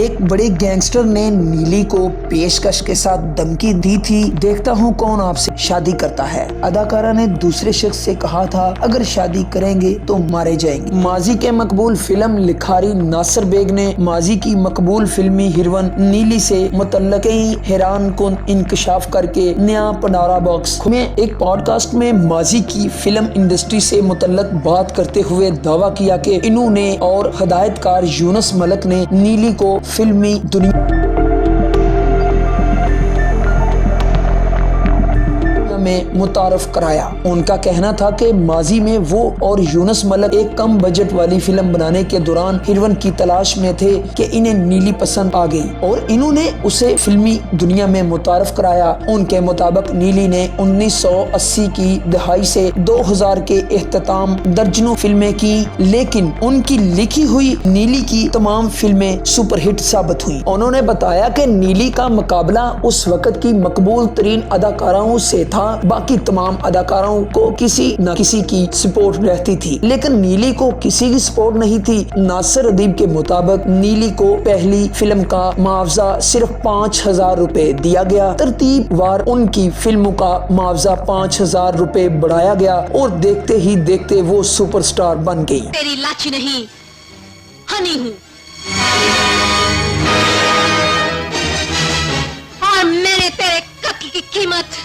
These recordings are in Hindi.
एक बड़े गैंगस्टर ने नीली को पेशकश के साथ धमकी दी थी, देखता हूँ कौन आपसे शादी करता है। अदाकारा ने दूसरे शख्स से कहा था, अगर शादी करेंगे तो मारे जाएंगे। माजी के मकबूल फिल्म लिखारी नासिर बेग ने माजी की मकबूल फिल्मी हीरोइन नीली से मुतल्लक हैरान कुन इंकशाफ करके नया पंडोरा बॉक्स में एक पॉडकास्ट में माजी की फिल्म इंडस्ट्री से मुतल्लक बात करते हुए दावा किया कि इन्होंने और हदायतकार यूनुस मलिक ने नीली को फिल्मी दुनिया में मुतारफ कराया। उनका कहना था कि माजी में वो और यूनुस मलिक एक कम बजट वाली फिल्म बनाने के दौरान हीरोइन की तलाश में थे कि इन्हें नीली पसंद आ गई और इन्होंने उसे फिल्मी दुनिया में मुतारफ कराया। उनके मुताबिक नीली ने 1980 की दहाई से 2000 के इख्तिताम दर्जनों फिल्में की, लेकिन उनकी लिखी हुई नीली की तमाम फिल्में सुपरहिट साबित हुई। उन्होंने बताया कि नीली का मुकाबला उस वक्त की मकबूल तरीन अदाकाराओं से था। बाकी तमाम अदाकारों को किसी न किसी की सपोर्ट रहती थी, लेकिन नीली को किसी की सपोर्ट नहीं थी। नासिर अदीब के मुताबिक नीली को पहली फिल्म का मुआवजा सिर्फ 5000 रुपए दिया गया। तरतीबवार उनकी फिल्मों का मुआवजा 5000 रुपए बढ़ाया गया और देखते ही देखते वो सुपरस्टार बन गई। तेरी लाची नहीं हनी हूँ और मेरे तेरे कत्ल की कीमत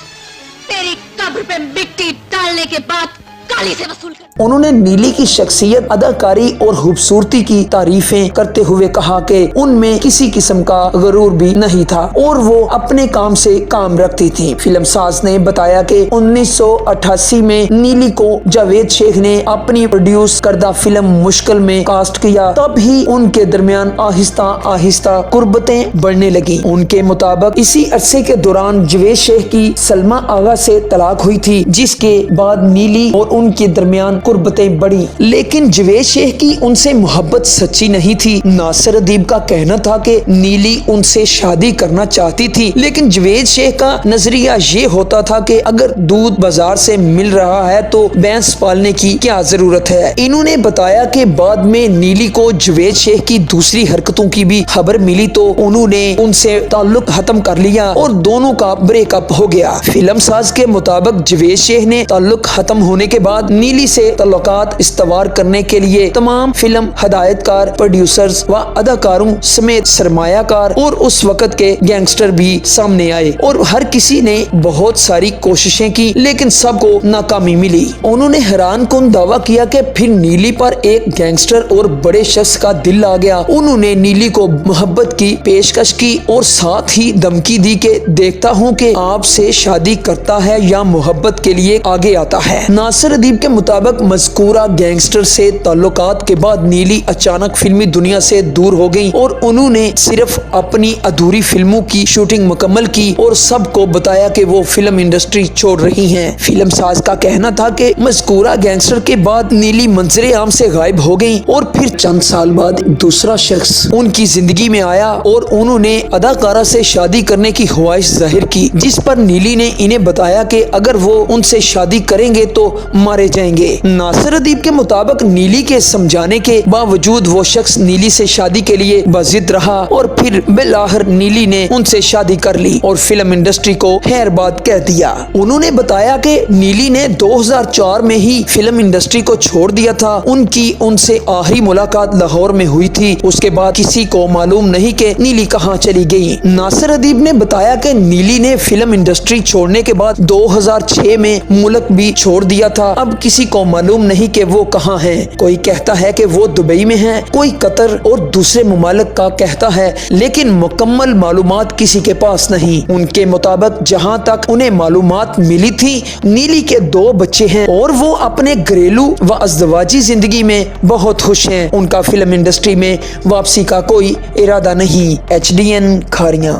तेरी कब्र पे मिट्टी डालने के बाद काली से वसूल कर। उन्होंने नीली की शख्सियत, अदाकारी और खूबसूरती की तारीफें करते हुए कहा कि उनमें किसी किस्म का गरूर भी नहीं था और वो अपने काम से काम रखती थी। फिल्म साज ने बताया कि 1988 में नीली को जावेद शेख ने अपनी प्रोड्यूस करदा फिल्म मुश्किल में कास्ट किया, तब ही उनके दरमियान आहिस्ता आहिस्ता कुर्बतें बढ़ने लगी। उनके मुताबिक इसी अरसे के दौरान जावेद शेख की सलमा आगा से तलाक हुई थी, जिसके बाद नीली और उनके दरमियान कुर्बतें बढ़ी, लेकिन जावेद शेख की उनसे मोहब्बत सच्ची नहीं थी। नासिर अदीब का कहना था कि नीली उनसे शादी करना चाहती थी, लेकिन जावेद शेख का नजरिया ये होता था कि अगर दूध बाजार से मिल रहा है तो भैंस पालने की क्या जरूरत है। इन्होंने बताया कि बाद में नीली को जावेद शेख की दूसरी हरकतों की भी खबर मिली तो उन्होंने उनसे ताल्लुक खत्म कर लिया और दोनों का ब्रेकअप हो गया। फिल्म साज के मुताबिक जावेद शेख ने ताल्लुक खत्म होने के बाद नीली से तल्लुकात इस्तवार करने के लिए तमाम फिल्म हदायतकार, प्रोड्यूसर्स व अदाकारों समेत सरमायाकार और उस वक्त के गैंगस्टर भी सामने आए और हर किसी ने बहुत सारी कोशिशें की, लेकिन सबको नाकामी मिली। उन्होंने हैरान कुन दावा किया कि फिर नीली पर एक गैंगस्टर और बड़े शख्स का दिल आ गया। उन्होंने नीली को मोहब्बत की पेशकश की और साथ ही धमकी दी कि देखता हूँ कि आपसे शादी करता है या मोहब्बत के लिए आगे आता है। नासिर अदीब के मुताबिक मज़कूरा गैंगस्टर से ताल्लुकात के बाद नीली अचानक फिल्मी दुनिया से दूर हो गई और उन्होंने सिर्फ अपनी अधूरी फिल्मों की शूटिंग मुकम्मल की और सबको बताया कि वो फिल्म इंडस्ट्री छोड़ रही हैं। फिल्म साज का कहना था कि मज़कूरा गैंगस्टर के बाद नीली मंजरे आम से गायब हो गई और फिर चंद साल बाद दूसरा शख्स उनकी जिंदगी में आया और उन्होंने अदाकारा से शादी करने की ख्वाहिश जाहिर की, जिस पर नीली ने इन्हें बताया कि अगर वो उनसे शादी करेंगे तो मारे जाएंगे। नासिर अदीब के मुताबिक नीली के समझाने के बावजूद वो शख्स नीली से शादी के लिए बजिद रहा और फिर बिलाखिर नीली ने उनसे शादी कर ली और फिल्म इंडस्ट्री को खैरबाद कह दिया। उन्होंने बताया कि नीली ने 2004 में ही फिल्म इंडस्ट्री को छोड़ दिया था। उनकी उनसे आखिरी मुलाकात लाहौर में हुई थी। उसके बाद किसी को मालूम नहीं कि नीली कहाँ चली गई। नासिर अदीब ने बताया कि नीली ने फिल्म इंडस्ट्री छोड़ने के बाद 2006 में मुल्क भी छोड़ दिया था। अब किसी को मालूम नहीं कि वो कहाँ हैं। कोई कहता है कि वो दुबई में हैं, कोई कतर और दूसरे मुमालिक का कहता है, लेकिन मुकम्मल मालूमात किसी के पास नहीं। उनके मुताबिक जहाँ तक उन्हें मालूमात मिली थी, नीली के 2 बच्चे हैं और वो अपने घरेलू व अज़दवाजी जिंदगी में बहुत खुश हैं। उनका फिल्म इंडस्ट्री में वापसी का कोई इरादा नहीं। HDN खारियां।